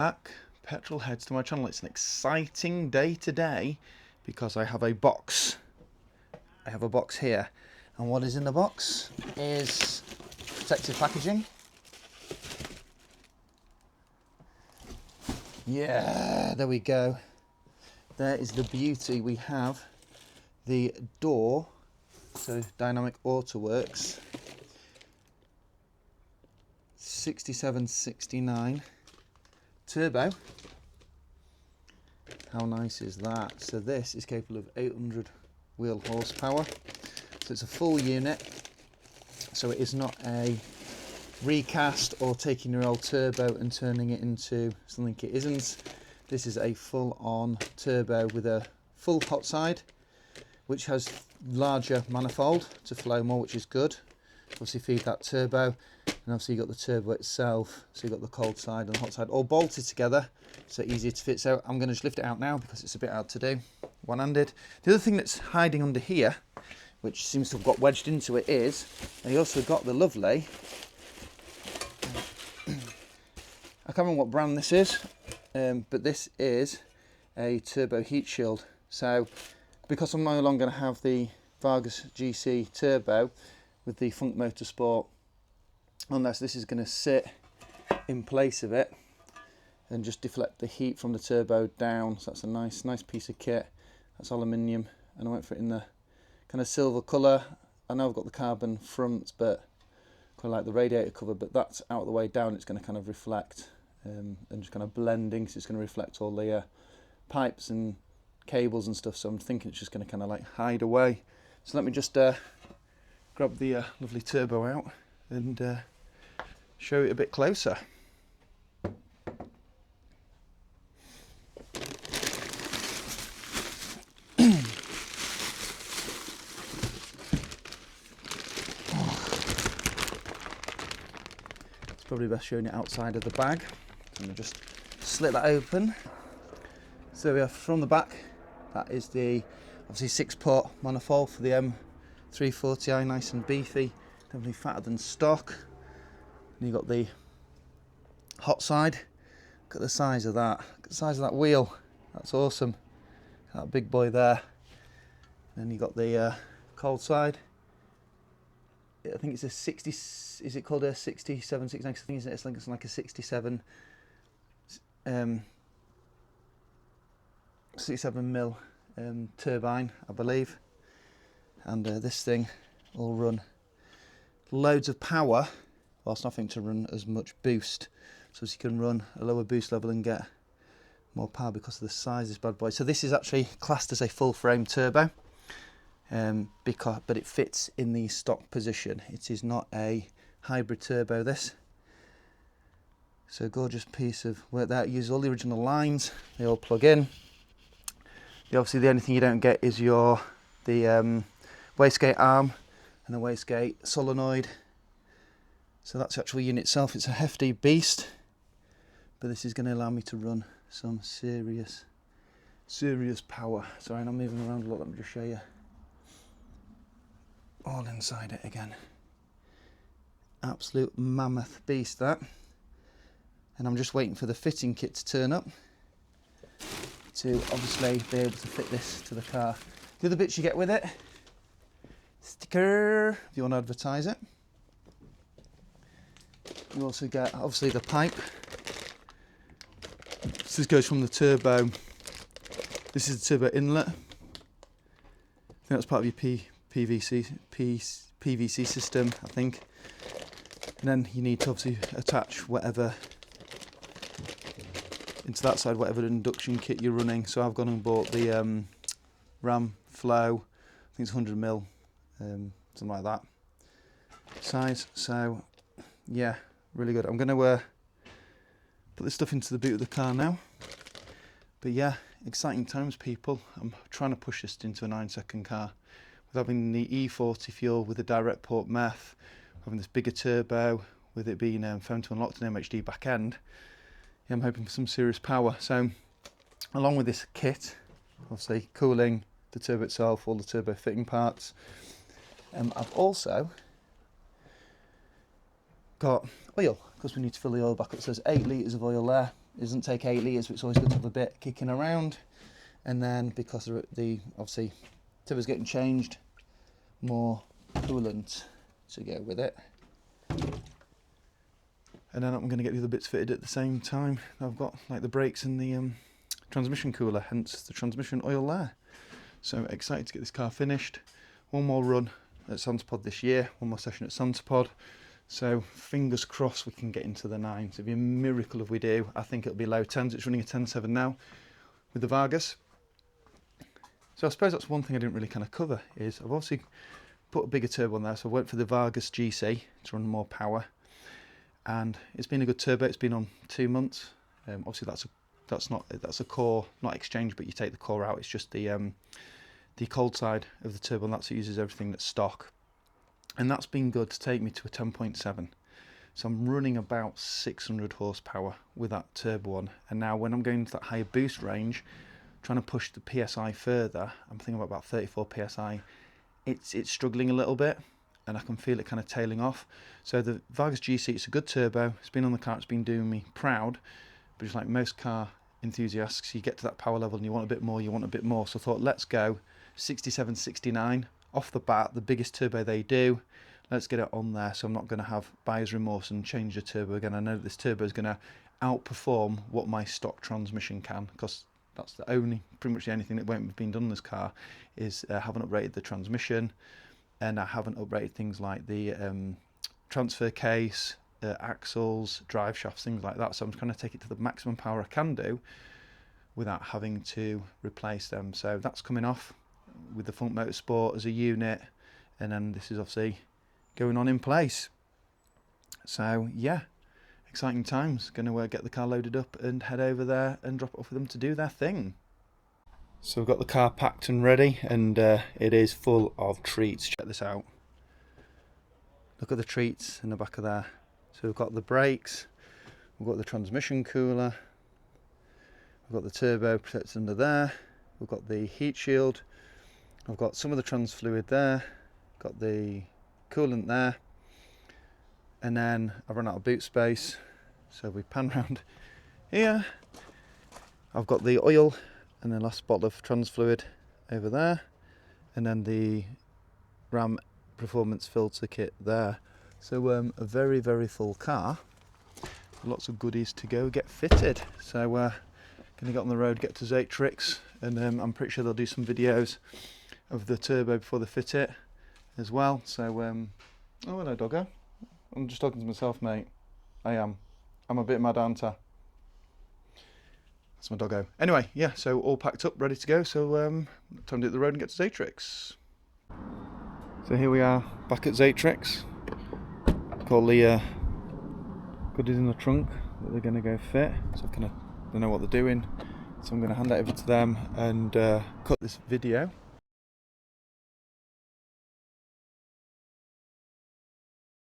Back, petrol heads to my channel. It's an exciting day today because I have a box. I have a box here, and what is in the box is protective packaging. Yeah, there we go. There is the beauty. We have the DAW, so Dynamic Auto Works 6769 turbo. How nice is that? So this is capable of 800 wheel horsepower, so it's a full unit, so it is not a recast or taking your old turbo and turning it into something it isn't. This is a full-on turbo with a full hot side, which has larger manifold to flow more, which is good. Obviously feed that turbo, and obviously you've got the turbo itself, so you've got the cold side and the hot side all bolted together, so easier to fit. So I'm going to just lift it out now because it's a bit hard to do one-handed. The other thing that's hiding under here, which seems to have got wedged into it, is they also got the lovely, I can't remember what brand this is, but this is a turbo heat shield. So because I'm no longer going to have the Vargas GC turbo with the Funk Motorsport, unless this is going to sit in place of it and just deflect the heat from the turbo down. So that's a nice piece of kit. That's aluminium, and I went for it in the kind of silver colour. I know I've got the carbon front, but quite like the radiator cover, but that's out of the way down. It's going to kind of reflect and just kind of blending, so it's going to reflect all the pipes and cables and stuff. So I'm thinking it's just going to kind of like hide away. So let me just grab the lovely turbo out and show it a bit closer. It's probably best showing it outside of the bag. So I'm going to just slit that open. So we have from the back, that is the obviously 6-port manifold for the M340i, nice and beefy, definitely fatter than stock. And you've got the hot side. Look at the size of that. Look at the size of that wheel. That's awesome. That big boy there. Then you've got the cold side. I think it's a 60. Is it called a 6769? I think it's like a 67. 67 mil turbine, I believe. And this thing will run loads of power whilst nothing to run as much boost, so as you can run a lower boost level and get more power because of the size of this bad boy. So this is actually classed as a full frame turbo, but it fits in the stock position. It is not a hybrid turbo, this. So gorgeous piece of work there. It uses all the original lines, they all plug in. Obviously the only thing you don't get is the wastegate arm and the wastegate solenoid. So that's the actual unit itself. It's a hefty beast, but this is going to allow me to run some serious power. Sorry, I'm moving around a lot. Let me just show you. All inside it again. Absolute mammoth beast, that. And I'm just waiting for the fitting kit to turn up to obviously be able to fit this to the car. The other bits you get with it, sticker if you want to advertise it. You also get obviously the pipe. So this goes from the turbo. This is the turbo inlet. I think that's part of your PVC system, I think. And then you need to obviously attach whatever into that side, whatever induction kit you're running. So I've gone and bought the Ram Flow, I think it's 100 mil, something like that size. So yeah, really good. I'm going to put this stuff into the boot of the car now. But yeah, exciting times, people. I'm trying to push this into a 9-second car with having the E40 fuel with the direct port meth, having this bigger turbo with it being phone to unlocked and MHD back end. Yeah, I'm hoping for some serious power. So along with this kit, obviously cooling, the turbo itself, all the turbo fitting parts, I've also got oil, because we need to fill the oil back up. So there's 8 litres of oil there. It doesn't take 8 litres, but it's always good to have a bit kicking around. And then because the obviously turbo's getting changed, more coolant to go with it. And then I'm going to get the other bits fitted at the same time. I've got like the brakes and the transmission cooler, hence the transmission oil there. So excited to get this car finished. One more run at Santapod this year, one more session at Santapod. So fingers crossed we can get into the 9s. It'd be a miracle if we do. I think it'll be low 10s. It's running a 10.7 now with the Vargas. So I suppose that's one thing I didn't really kind of cover, is I've obviously put a bigger turbo on there, so I went for the Vargas GC to run more power. And it's been a good turbo. It's been on 2 months. Obviously that's a core, not exchange, but you take the core out. It's just the cold side of the turbo, and that's, it uses everything that's stock. And that's been good to take me to a 10.7. So I'm running about 600 horsepower with that turbo on. And now when I'm going to that higher boost range, trying to push the PSI further, I'm thinking about 34 PSI. It's struggling a little bit, and I can feel it kind of tailing off. So the Vargas GC, it's a good turbo. It's been on the car, it's been doing me proud. But just like most car enthusiasts, you get to that power level and you want a bit more, you want a bit more. So I thought, let's go 67, 69 off the bat, the biggest turbo they do. Let's get it on there, so I'm not going to have buyer's remorse and change the turbo again. I know that this turbo is going to outperform what my stock transmission can, because that's the only, pretty much the only thing that won't have been done in this car is I haven't upgraded the transmission, and I haven't upgraded things like the transfer case, axles, drive shafts, things like that. So I'm trying to take it to the maximum power I can do without having to replace them. So that's coming off with the Funk Motorsport as a unit, and then this is obviously going on in place. So yeah, exciting times. Going to get the car loaded up and head over there and drop it off with them to do their thing. So we've got the car packed and ready, and it is full of treats. Check this out. Look at the treats in the back of there. So we've got the brakes, we've got the transmission cooler, we've got the turbo protector under there, we've got the heat shield, I've got some of the trans fluid there, got the coolant there, and then I've run out of boot space, so we pan round here. I've got the oil and the last bottle of trans fluid over there, and then the Ram performance filter kit there. So a very, very full car, lots of goodies to go get fitted. So going to get on the road, get to Zatrix, and I'm pretty sure they'll do some videos of the turbo before they fit it as well. So oh hello doggo, I'm just talking to myself, mate. I'm a bit mad, aren't I? That's my doggo. Anyway, yeah, so all packed up, ready to go. So time to hit the road and get to Zatrix. So here we are back at Zatrix. Got all the goodies in the trunk that they're going to go fit. So I kind of don't know what they're doing, so I'm going to hand that over to them and cut this video